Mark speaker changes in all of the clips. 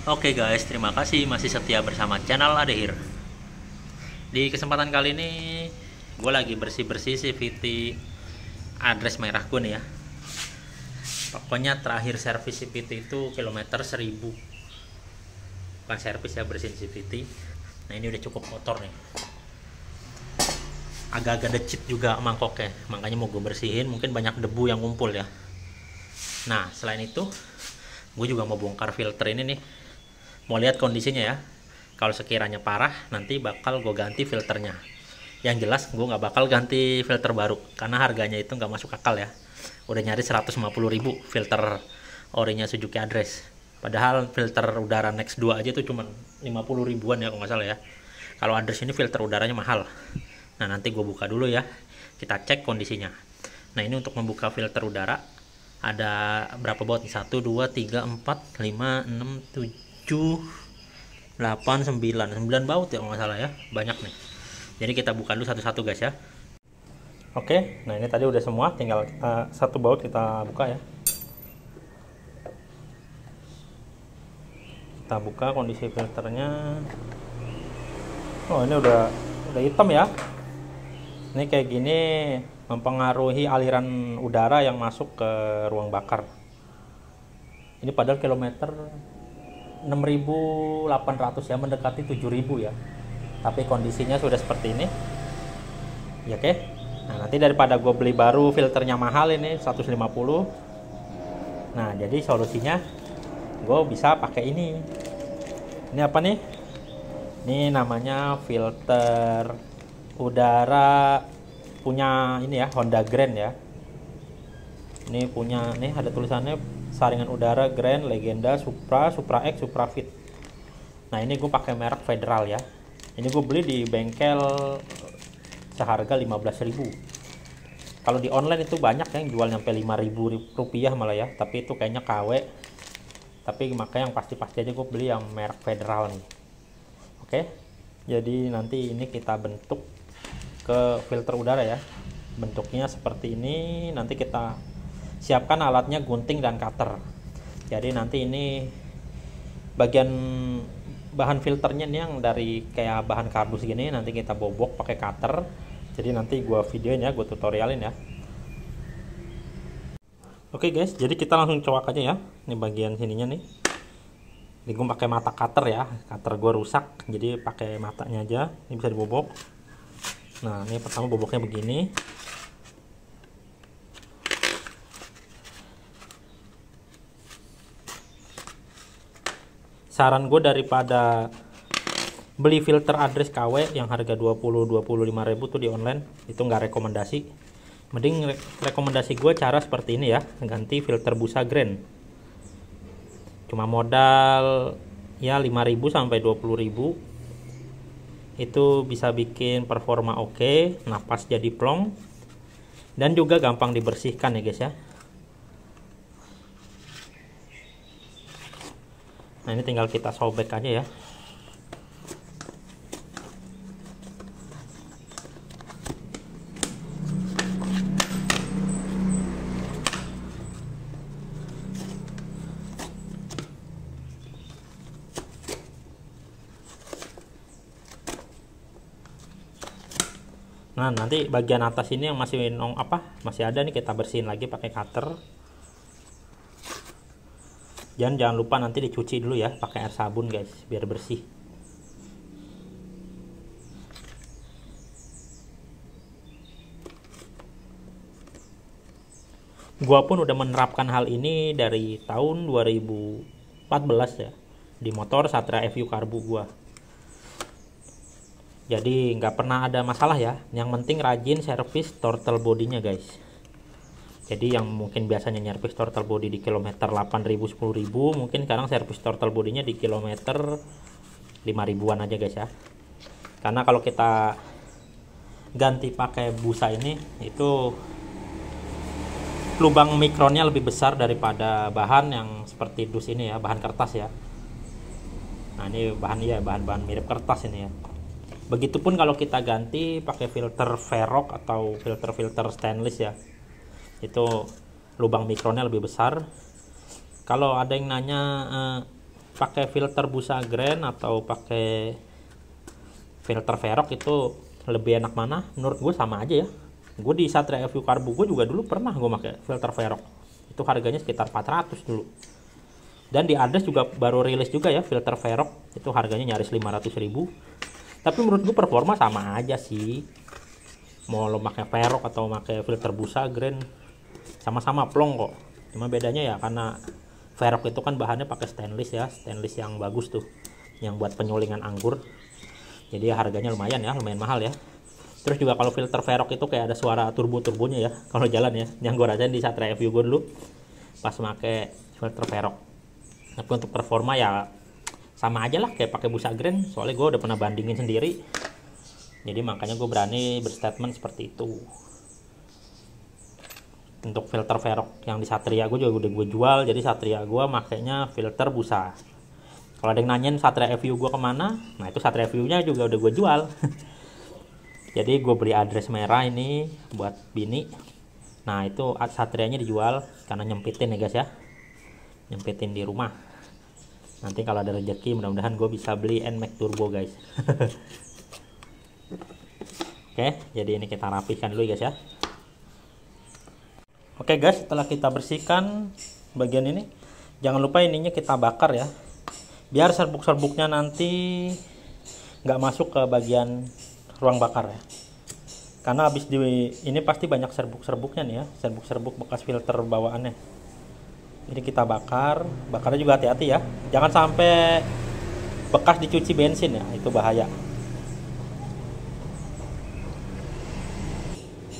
Speaker 1: Oke guys, terima kasih masih setia bersama channel Adehir. Di kesempatan kali ini gue lagi bersih-bersih CVT address merah gue nih ya. Pokoknya terakhir servis CVT itu kilometer 1000. Bukan servis ya, bersihin CVT. Nah ini udah cukup kotor nih. Agak-agak decit juga mangkoknya, makanya mau gue bersihin. Mungkin banyak debu yang ngumpul ya. Nah selain itu gue juga mau bongkar filter ini nih. Mau lihat kondisinya ya. Kalau sekiranya parah, nanti bakal gue ganti filternya. Yang jelas gue nggak bakal ganti filter baru karena harganya itu nggak masuk akal ya. Udah nyari 150.000 filter orinya Suzuki Address. Padahal filter udara Next 2 aja tuh cuma 50 ribuan ya kalau nggak salah ya. Kalau Address ini filter udaranya mahal. Nah nanti gue buka dulu ya. Kita cek kondisinya. Nah ini untuk membuka filter udara ada berapa baut nih? 1, 2, 3, 4, 5, 6, 7, 8, 9 baut ya kalau nggak salah ya. Banyak nih. Jadi kita buka dulu satu-satu guys ya. Oke, nah ini tadi udah semua, tinggal satu baut kita buka ya. Kita buka kondisi filternya. Oh ini udah hitam ya. Ini kayak gini mempengaruhi aliran udara yang masuk ke ruang bakar. Ini padahal kilometer 6.800 ya, mendekati 7.000 ya. Tapi kondisinya sudah seperti ini. Ya oke. Nah, nanti daripada gue beli baru filternya mahal ini 150. Nah, jadi solusinya gue bisa pakai ini. Ini apa nih? Ini namanya filter udara punya ini ya, Honda Grand ya. Ini punya nih ada tulisannya saringan udara Grand, Legenda, Supra, Supra X, Supra Fit. Nah ini gue pakai merek Federal ya. Ini gue beli di bengkel seharga 15.000. Kalau di online itu banyak yang jual nyampe 5.000 rupiah malah ya. Tapi itu kayaknya KW. Tapi makanya yang pasti-pasti aja gue beli yang merek Federal nih. Oke. Jadi nanti ini kita bentuk ke filter udara ya. Bentuknya seperti ini. Nanti kita siapkan alatnya, gunting dan cutter. Jadi nanti ini bagian bahan filternya nih yang dari kayak bahan kardus gini, nanti kita bobok pakai cutter. Jadi nanti gua videoin ya, gua tutorialin ya. Oke guys, jadi kita langsung coak aja ya. Ini bagian sininya nih. Ini gue pakai mata cutter ya. Cutter gua rusak, jadi pakai matanya aja. Ini bisa dibobok. Nah, ini pertama boboknya begini. Saran gue daripada beli filter address KW yang harga 20-25 ribu tuh di online, itu nggak rekomendasi. Mending rekomendasi gue cara seperti ini ya, ganti filter busa Grand. Cuma modal ya 5.000 sampai 20.000. Itu bisa bikin performa oke, napas jadi plong, dan juga gampang dibersihkan ya guys ya. Nah ini tinggal kita sobek aja ya. Nah nanti bagian atas ini yang masih masih ada nih, kita bersihin lagi pakai cutter. Jangan lupa nanti dicuci dulu ya pakai air sabun guys, biar bersih. Gua pun udah menerapkan hal ini dari tahun 2014 ya, di motor Satria FU Karbu gua. Jadi nggak pernah ada masalah ya. Yang penting rajin servis throttle bodinya guys. Jadi yang mungkin biasanya nyervis throttle body di kilometer 8.000 10.000, mungkin sekarang servis throttle bodinya di kilometer 5.000-an aja guys ya. Karena kalau kita ganti pakai busa ini, itu lubang mikronnya lebih besar daripada bahan yang seperti dus ini ya, bahan kertas ya. Nah ini bahan mirip kertas ini ya. Begitupun kalau kita ganti pakai filter Veroc atau filter stainless ya, itu lubang mikronnya lebih besar. Kalau ada yang nanya pakai filter busa grand atau pakai filter Verox itu lebih enak mana? Menurut gue sama aja ya. Gue di Satria FU Karbu gue juga dulu pernah gue pakai filter Verox. Itu harganya sekitar 400 dulu. Dan di Adres juga baru rilis juga ya filter Verox. Itu harganya nyaris 500.000. Tapi menurut gue performa sama aja sih. Mau lo pakai Verox atau pakai filter busa grand, sama-sama plong kok. Cuma bedanya ya karena Verox itu kan bahannya pakai stainless ya, stainless yang bagus tuh, yang buat penyulingan anggur. Jadi ya harganya lumayan ya, lumayan mahal ya. Terus juga kalau filter Verox itu kayak ada suara turbo-turbonya ya kalau jalan ya. Yang gue rasain di Satria FU gue dulu pas pakai filter Verox. Tapi untuk performa ya sama aja lah kayak pakai busa grand, soalnya gue udah pernah bandingin sendiri. Jadi makanya gue berani berstatement seperti itu. Untuk filter Verox yang di Satria gue juga udah gue jual, jadi Satria gue makainya filter busa. Kalau ada yang nanyain Satria FU gue kemana, nah itu Satria FU nya juga udah gue jual. Jadi gue beli Adres merah ini buat bini. Nah itu Satrianya dijual karena nyempitin ya guys ya, nyempitin di rumah. Nanti kalau ada rezeki mudah-mudahan gue bisa beli NMAX Turbo guys. Oke, jadi ini kita rapihkan dulu guys ya. Oke guys, setelah kita bersihkan bagian ini, jangan lupa ininya kita bakar ya, biar serbuk-serbuknya nanti nggak masuk ke bagian ruang bakar ya. Karena habis di ini pasti banyak serbuk-serbuknya nih ya, serbuk-serbuk bekas filter bawaannya. Jadi kita bakar, bakarnya juga hati-hati ya, jangan sampai bekas dicuci bensin ya, itu bahaya.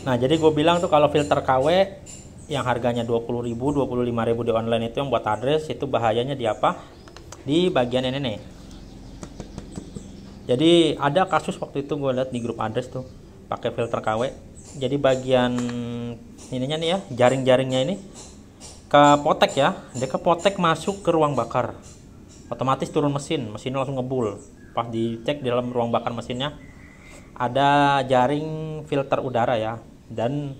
Speaker 1: Nah jadi gue bilang tuh kalau filter KW yang harganya 20.000, 25.000 di online itu yang buat Adres, itu bahayanya di apa? Di bagian ini nih. Jadi ada kasus waktu itu gue lihat di grup Adres tuh pakai filter KW. Jadi bagian ininya nih ya, jaring-jaringnya ini kepotek ya, dia kepotek masuk ke ruang bakar. Otomatis turun mesinnya langsung ngebul. Pas dicek di dalam ruang bakar mesinnya ada jaring filter udara ya, dan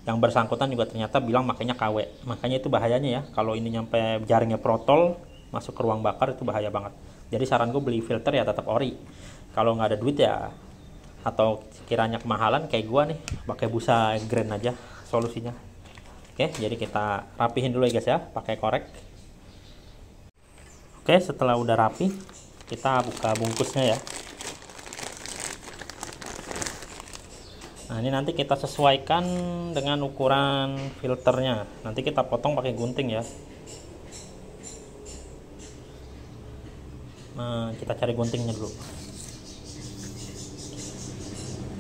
Speaker 1: yang bersangkutan juga ternyata bilang makanya KW. Makanya itu bahayanya ya, kalau ini nyampe jaringnya protol masuk ke ruang bakar itu bahaya banget. Jadi saran gue beli filter ya tetap ori. Kalau nggak ada duit ya, atau kiranya kemahalan kayak gue nih, pakai busa grand aja solusinya. Oke, jadi kita rapihin dulu ya guys ya, pakai korek. Oke, setelah udah rapi, kita buka bungkusnya ya. Nah ini nanti kita sesuaikan dengan ukuran filternya. Nanti kita potong pakai gunting ya. Nah kita cari guntingnya dulu.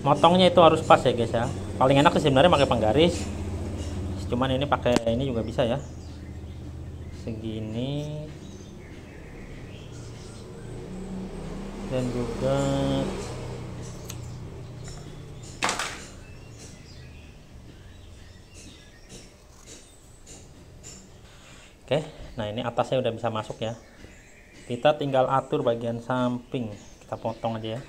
Speaker 1: Motongnya itu harus pas ya guys ya. Paling enak sih sebenarnya pakai penggaris. Cuman ini pakai ini juga bisa ya. Segini. Dan juga oke, nah ini atasnya udah bisa masuk ya. Kita tinggal atur bagian samping, kita potong aja ya.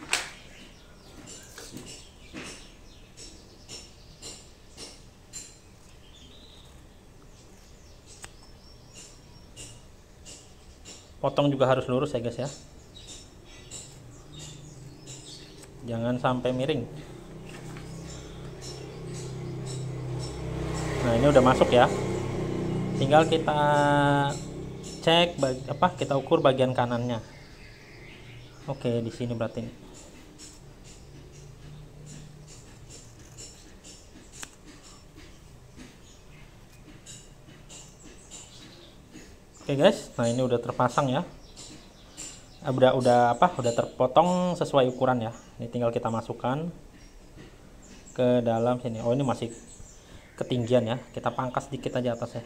Speaker 1: Potong juga harus lurus ya guys ya. Jangan sampai miring. Nah ini udah masuk ya. Tinggal kita cek kita ukur bagian kanannya. Oke, di sini berarti ini. Oke guys, nah ini udah terpasang ya. Udah terpotong sesuai ukuran ya. Ini tinggal kita masukkan ke dalam sini. Oh, ini masih ketinggian ya. Kita pangkas dikit aja atasnya.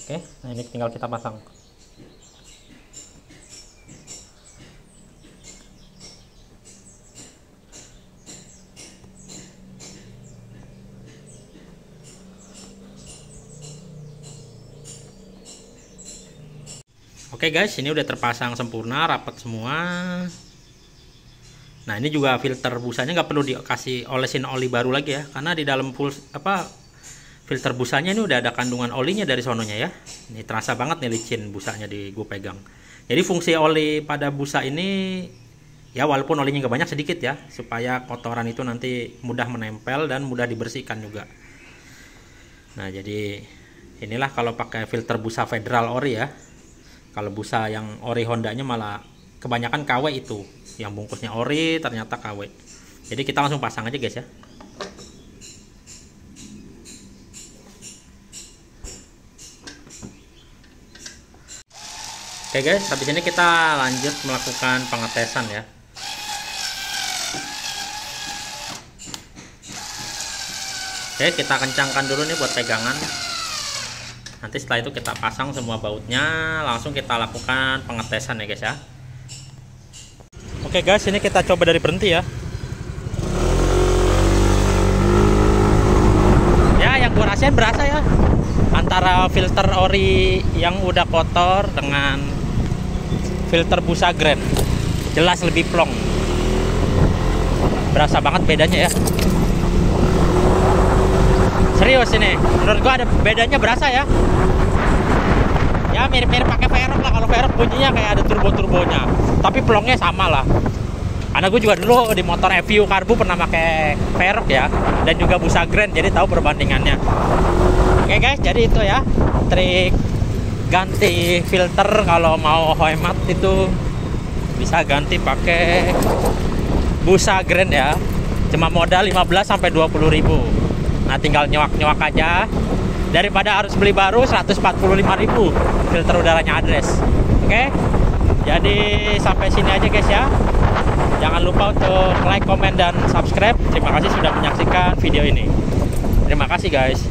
Speaker 1: Oke, nah ini tinggal kita pasang. Oke guys, ini udah terpasang sempurna, rapat semua. Nah ini juga filter busanya nggak perlu dikasih olesin oli baru lagi ya, karena di dalam filter busanya ini udah ada kandungan olinya dari sononya ya. Ini terasa banget nih licin busanya di gue pegang. Jadi fungsi oli pada busa ini ya, walaupun olinya nggak banyak, sedikit ya, supaya kotoran itu nanti mudah menempel dan mudah dibersihkan juga. Nah jadi inilah kalau pakai filter busa Federal ori ya. Kalau busa yang ori Hondanya malah kebanyakan KW itu, yang bungkusnya ori ternyata KW. Jadi kita langsung pasang aja guys ya. Oke guys, habis ini kita lanjut melakukan pengetesan ya. Oke, kita kencangkan dulu nih buat pegangan. Nanti setelah itu kita pasang semua bautnya, langsung kita lakukan pengetesan ya guys ya. Oke guys, ini kita coba dari berhenti ya. Ya, yang gua rasain berasa ya, antara filter ori yang udah kotor dengan filter busa Grand, jelas lebih plong. Berasa banget bedanya ya. Serius ini, menurut gua ada bedanya, berasa ya. Ya mirip-mirip pakai Aerox lah. Kalau Aerox bunyinya kayak ada turbo-turbonya, tapi plongnya sama lah. Karena gue juga dulu di motor EVU Karbu pernah pakai Aerox ya, dan juga busa Grand, jadi tahu perbandingannya. Oke guys, jadi itu ya trik ganti filter. Kalau mau hemat itu bisa ganti pakai busa Grand ya, cuma modal 15 sampai 20 ribu. Nah tinggal nyewak-nyewak aja, daripada harus beli baru 145.000 filter udaranya Adres. Oke, jadi sampai sini aja guys ya. Jangan lupa untuk like, komen, dan subscribe. Terima kasih sudah menyaksikan video ini. Terima kasih guys.